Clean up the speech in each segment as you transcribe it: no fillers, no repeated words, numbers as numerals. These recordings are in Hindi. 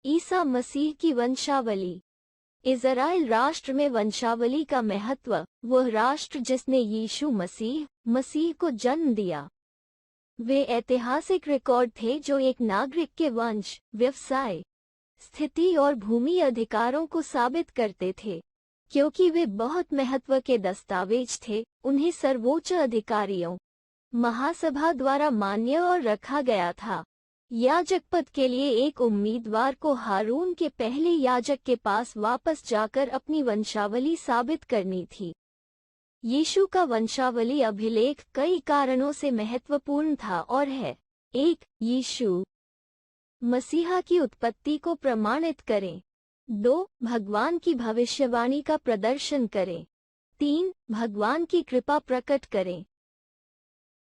ईसा मसीह की वंशावली। इज़राइल राष्ट्र में वंशावली का महत्व। वह राष्ट्र जिसने यीशु मसीह को जन्म दिया। वे ऐतिहासिक रिकॉर्ड थे जो एक नागरिक के वंश, व्यवसाय, स्थिति और भूमि अधिकारों को साबित करते थे। क्योंकि वे बहुत महत्व के दस्तावेज थे, उन्हें सर्वोच्च अधिकारियों, महासभा द्वारा मान्य और रखा गया था। याजक पद के लिए एक उम्मीदवार को हारून के पहले याजक के पास वापस जाकर अपनी वंशावली साबित करनी थी। यीशु का वंशावली अभिलेख कई कारणों से महत्वपूर्ण था और है। 1. यीशु मसीहा की उत्पत्ति को प्रमाणित करें। 2. भगवान की भविष्यवाणी का प्रदर्शन करें। 3. भगवान की कृपा प्रकट करें।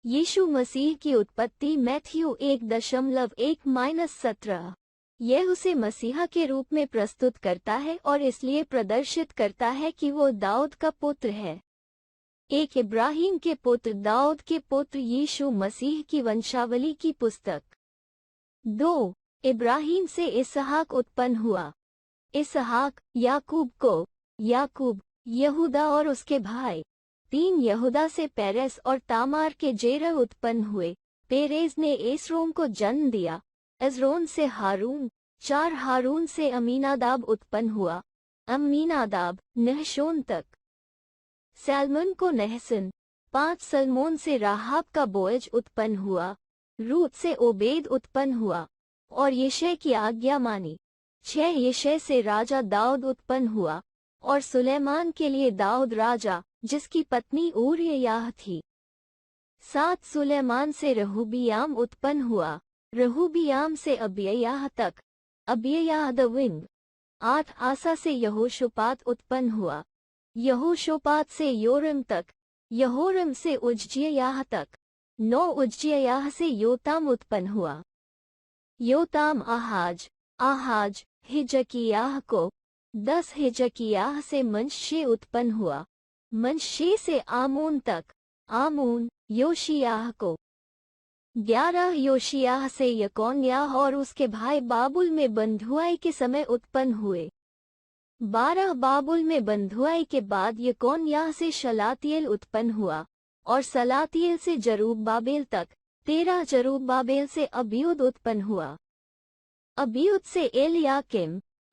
यीशु मसीह की उत्पत्ति मैथ्यू 1:1-17। यह उसे मसीहा के रूप में प्रस्तुत करता है और इसलिए प्रदर्शित करता है कि वो दाऊद का पुत्र है। 1. इब्राहिम के पुत्र दाऊद के पुत्र यीशु मसीह की वंशावली की पुस्तक। 2. इब्राहिम से इसहाक उत्पन्न हुआ। इसहाक याकूब, यहूदा और उसके भाई। 3. यहूदा से पेरेस और तामार के जेरह उत्पन्न हुए। पेरेज ने एसरोम को जन्म दिया। एजरोन से हारून। 4. हारून से अमीनादाब उत्पन्न हुआ। अमीनादाब नहशोन तक। सैलमन को नहसन। 5. सलमोन से राहाब का बोअज उत्पन्न हुआ। रूत से ओबेद उत्पन्न हुआ और यिशै की आज्ञा मानी। 6. यिशै से राजा दाऊद उत्पन्न हुआ और सुलेमान के लिए दाऊद राजा, जिसकी पत्नी ऊरिय्याह थी। 7. सुलेमान से रहूबियाम उत्पन्न हुआ। रहूबियाम से अबिय्याह तक। अबिय्याह दविंग। 8. आसा से यहोशोपात उत्पन्न हुआ। यहोशोपात से योरम तक। यहोरम से उज्जियाह तक। 9. उज्जियाह से योताम उत्पन्न हुआ। योताम आहाज हिजकियाह को। 10. हिजकियाह से मनश्शे उत्पन्न हुआ। मनश्शे से आमोन तक। आमोन योशियाह को। 11. योशियाह से यकोन्याह और उसके भाई बाबुल में बंधुआई के समय उत्पन्न हुए। 12. बाबुल में बंधुआई के बाद यकोन्याह से शलातियेल उत्पन्न हुआ और सलातियेल से जरूब्बाबेल तक। 13. जरूब्बाबेल से अबीउद उत्पन्न हुआ। अबीउद से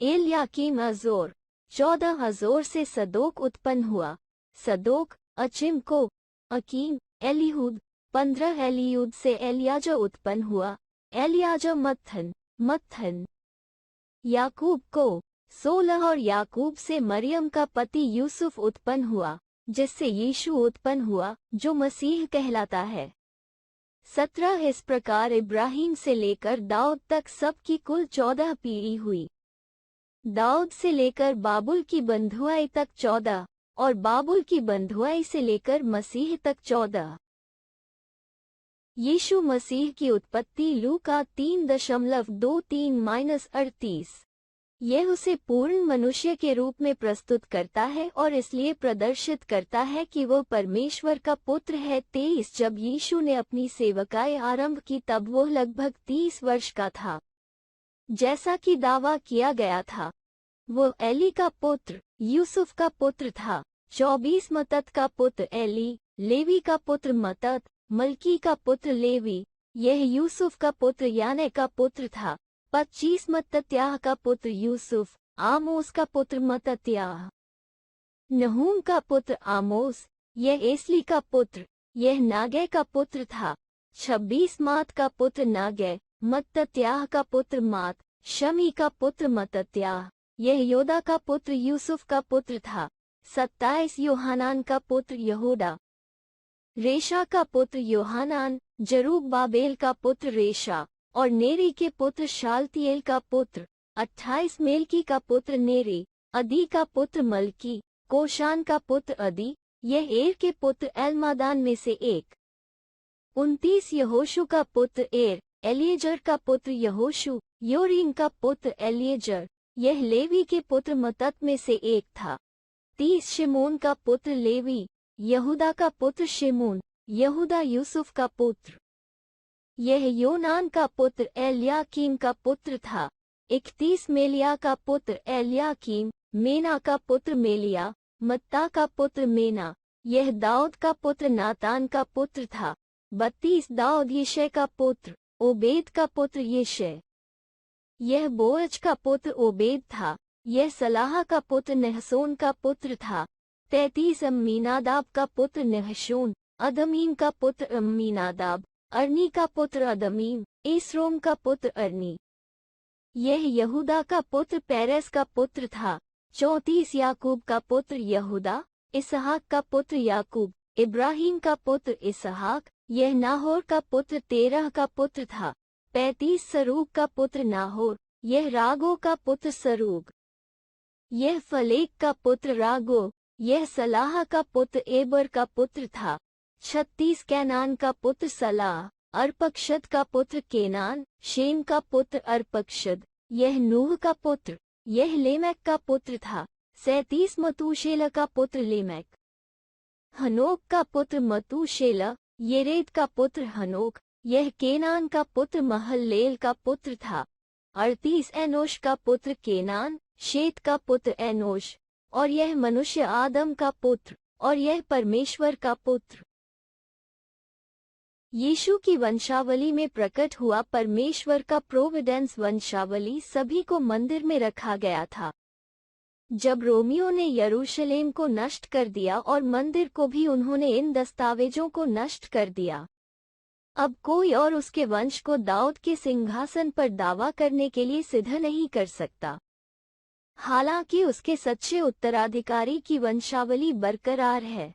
एलयाकीम अजोर। 14. अजोर से सदोक उत्पन्न हुआ। सदोक अचिम को। Akeem Eliud. 15. एलीहूद से एलियाजा उत्पन्न हुआ। एलियाजा मत्थन याकूब को। 16. और याकूब से मरियम का पति यूसुफ उत्पन्न हुआ, जिससे यीशु उत्पन्न हुआ, जो मसीह कहलाता है। 17. इस प्रकार इब्राहिम से लेकर दाऊद तक सबकी कुल 14 पीढ़ी हुई। दाऊद से लेकर बाबुल की बंधुआई तक 14 और बाबुल की बंधुआई से लेकर मसीह तक 14। यीशु मसीह की उत्पत्ति लूका 3:23-38। यह उसे पूर्ण मनुष्य के रूप में प्रस्तुत करता है और इसलिए प्रदर्शित करता है कि वह परमेश्वर का पुत्र है। 23. जब यीशु ने अपनी सेवकाई आरंभ की तब वह लगभग 30 वर्ष का था। जैसा कि दावा किया गया था, वह एली का पुत्र, यूसुफ का पुत्र था। 24. मत्तत का पुत्र एली, लेवी का पुत्र मत्तत, मल्की का पुत्र लेवी, यह यूसुफ का पुत्र याने का पुत्र था। 25. मत्तत्याह का पुत्र यूसुफ, आमोस का पुत्र मत्तत्याह, नहूम का पुत्र आमोस, यह एसली का पुत्र, यह नागे का पुत्र था। 26. मात का पुत्र नागे, मत्तत्याह का पुत्र मात, शमी का पुत्र मत्तत्याह, यह योदा का पुत्र यूसुफ का पुत्र था। 27. योहानान का पुत्र यहूदा, रेशा का पुत्र योहानान, जरूब्बाबेल का पुत्र रेशा और नेरी के पुत्र शालतियेल का पुत्र। 28. मेल्की का पुत्र नेरी, अदी का पुत्र मल्की, कोशान का पुत्र अदी, यह एर के पुत्र एलमादान में से एक। 29. यहोशू का पुत्र एर, एलिएजर का पुत्र यहोशू, योरीम का पुत्र एलिएजर, यह लेवी के पुत्र मत्तत में से एक था। 30. शिमोन का पुत्र लेवी, यहूदा का पुत्र शिमोन, यहूदा यूसुफ का पुत्र, यह योनान का पुत्र एलयाकीम का पुत्र था। 31 मेलिया का पुत्र एलयाकीम, मेना का पुत्र मेलिया, मत्ता का पुत्र मेना, यह दाऊद का पुत्र नातान का पुत्र था। 32 दाऊद यिशै का पुत्र, ओबेद का पुत्र यिशै, यह बोअज का पुत्र ओबेद था। यह सलाह का पुत्र नहसोन का पुत्र था। 33 अम्मीनादाब का पुत्र नहशोन, अदमीम का पुत्र अम्मीनादाब, अर्नी का पुत्र अदमीम, एसरोम का पुत्र अर्नी, यह यहूदा का पुत्र पेरेस का पुत्र था। 34 याकूब का पुत्र यहूदा, इसहाक का पुत्र याकूब, इब्राहिम का पुत्र इसहाक, यह नाहोर का पुत्र तेरह का पुत्र था। 35 सरूग का पुत्र नाहोर, यह रागो का पुत्र सरूग, यह फलेक का पुत्र रागो, यह सलाह का पुत्र एबर का पुत्र था। 36 कैनान का पुत्र सलाह, अर्पक्षद का पुत्र केनान, शेम का पुत्र अर्पक्षद, यह नूह का पुत्र, यह लेमेक का पुत्र था। 37 मतूशेला का पुत्र लेमेक, हनोक का पुत्र मतूशेला, येरेद का पुत्र हनोक, यह केनान का पुत्र महललेल का पुत्र था। 38 एनोश का पुत्र केनान, शेत का पुत्र एनोश, और यह मनुष्य आदम का पुत्र, और यह परमेश्वर का पुत्र। यीशु की वंशावली में प्रकट हुआ परमेश्वर का प्रोविडेंस वंशावली सभी को मंदिर में रखा गया था। जब रोमियों ने यरूशलेम को नष्ट कर दिया और मंदिर को भी उन्होंने इन दस्तावेजों को नष्ट कर दिया। अब कोई और उसके वंश को दाऊद के सिंहासन पर दावा करने के लिए सिद्ध नहीं कर सकता। हालांकि उसके सच्चे उत्तराधिकारी की वंशावली बरकरार है।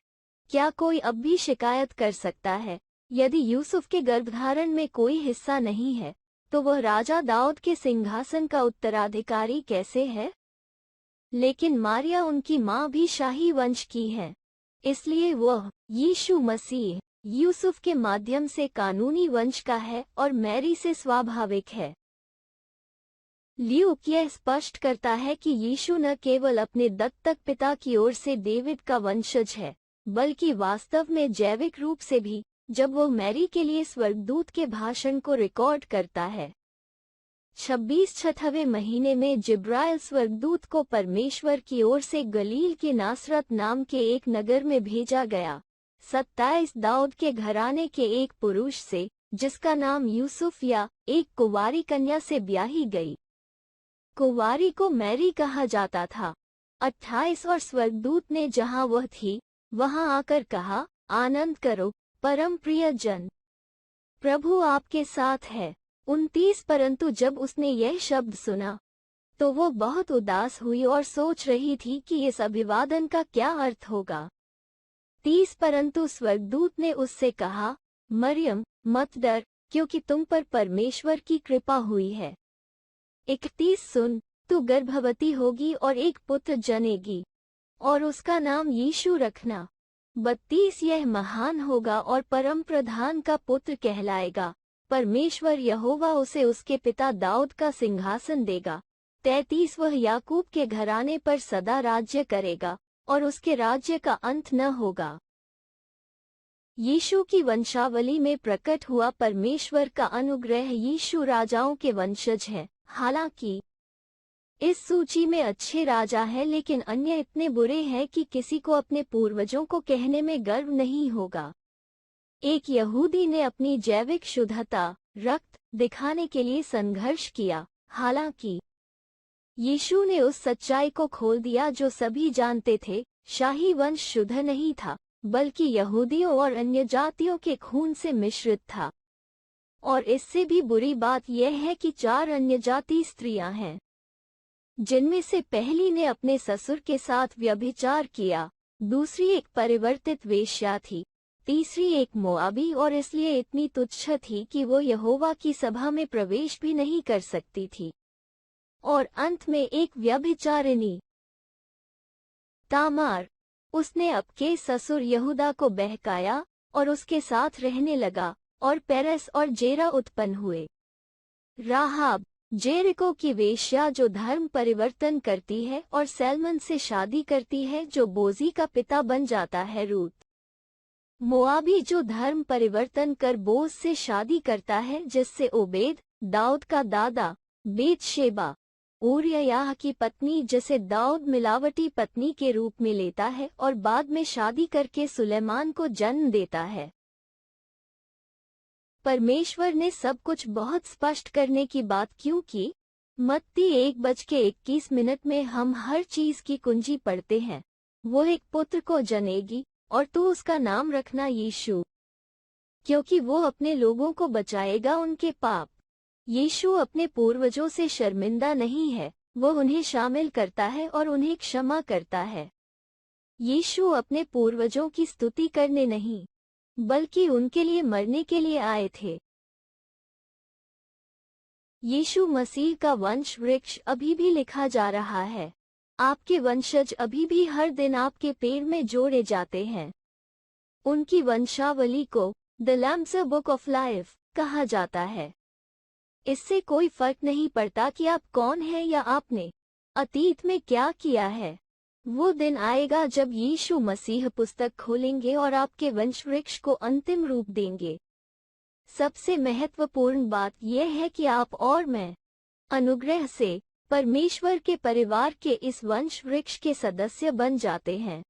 क्या कोई अब भी शिकायत कर सकता है? यदि यूसुफ के गर्भधारण में कोई हिस्सा नहीं है, तो वह राजा दाऊद के सिंहासन का उत्तराधिकारी कैसे है? लेकिन मारिया उनकी माँ भी शाही वंश की है, इसलिए वह यीशु मसीह यूसुफ के माध्यम से कानूनी वंश का है और मैरी से स्वाभाविक है। ल्यूक यह स्पष्ट करता है कि यीशु न केवल अपने दत्तक पिता की ओर से डेविड का वंशज है, बल्कि वास्तव में जैविक रूप से भी, जब वह मैरी के लिए स्वर्गदूत के भाषण को रिकॉर्ड करता है। 26 छठवें महीने में जिब्राइल स्वर्गदूत को परमेश्वर की ओर से गलील के नासरत नाम के एक नगर में भेजा गया। 27 दाऊद के घराने के एक पुरुष से, जिसका नाम यूसुफ या एक कुंवारी कन्या से ब्याही गई। कुंवारी को मैरी कहा जाता था। 28 और स्वर्गदूत ने जहां वह थी, वहां आकर कहा, आनंद करो परम प्रिय जन, प्रभु आपके साथ है। 29 परंतु जब उसने यह शब्द सुना, तो वो बहुत उदास हुई और सोच रही थी कि इस अभिवादन का क्या अर्थ होगा। 30 परंतु स्वर्गदूत ने उससे कहा, मरियम मत डर, क्योंकि तुम पर परमेश्वर की कृपा हुई है। 31 सुन, तू गर्भवती होगी और एक पुत्र जनेगी, और उसका नाम यीशु रखना। 32 यह महान होगा और परम प्रधान का पुत्र कहलाएगा। परमेश्वर यहोवा उसे उसके पिता दाऊद का सिंहासन देगा। 33 वह याकूब के घराने पर सदा राज्य करेगा, और उसके राज्य का अंत न होगा। यीशु की वंशावली में प्रकट हुआ परमेश्वर का अनुग्रह यीशु राजाओं के वंशज है। हालांकि इस सूची में अच्छे राजा हैं, लेकिन अन्य इतने बुरे हैं कि किसी को अपने पूर्वजों को कहने में गर्व नहीं होगा। एक यहूदी ने अपनी जैविक शुद्धता रक्त दिखाने के लिए संघर्ष किया। हालांकि यीशु ने उस सच्चाई को खोल दिया जो सभी जानते थे, शाही वंश शुद्ध नहीं था, बल्कि यहूदियों और अन्य जातियों के खून से मिश्रित था। और इससे भी बुरी बात यह है कि 4 अन्य जाति स्त्रियां हैं, जिनमें से पहली ने अपने ससुर के साथ व्यभिचार किया, दूसरी एक परिवर्तित वेश्या थी, तीसरी एक मोआबी, और इसलिए इतनी तुच्छ थी कि वो यहोवा की सभा में प्रवेश भी नहीं कर सकती थी, और अंत में एक व्यभिचारिणी तामार। उसने अपके ससुर यहूदा को बहकाया और उसके साथ रहने लगा, और पेरेस और जेरा उत्पन्न हुए। राहाब जेरिको की वेश्या जो धर्म परिवर्तन करती है और सैलमन से शादी करती है जो बोजी का पिता बन जाता है। रूत मोआबी जो धर्म परिवर्तन कर बोज से शादी करता है, जिससे ओबेद दाऊद का दादा बेतशेबा ऊरिय्याह की पत्नी जिसे दाऊद मिलावटी पत्नी के रूप में लेता है और बाद में शादी करके सुलेमान को जन्म देता है। परमेश्वर ने सब कुछ बहुत स्पष्ट करने की बात क्यों की? मत्ती 1:21 में हम हर चीज की कुंजी पढ़ते हैं। वो एक पुत्र को जनेगी और तू उसका नाम रखना यीशु, क्योंकि वो अपने लोगों को बचाएगा उनके पाप। यीशु अपने पूर्वजों से शर्मिंदा नहीं है, वो उन्हें शामिल करता है और उन्हें क्षमा करता है। यीशु अपने पूर्वजों की स्तुति करने नहीं, बल्कि उनके लिए मरने के लिए आए थे। यीशु मसीह का वंश वृक्ष अभी भी लिखा जा रहा है। आपके वंशज अभी भी हर दिन आपके पेड़ में जोड़े जाते हैं। उनकी वंशावली को the Lamb's Book of Life कहा जाता है। इससे कोई फर्क नहीं पड़ता कि आप कौन हैं या आपने अतीत में क्या किया है। वो दिन आएगा जब यीशु मसीह पुस्तक खोलेंगे और आपके वंशवृक्ष को अंतिम रूप देंगे। सबसे महत्वपूर्ण बात यह है कि आप और मैं अनुग्रह से परमेश्वर के परिवार के इस वंशवृक्ष के सदस्य बन जाते हैं।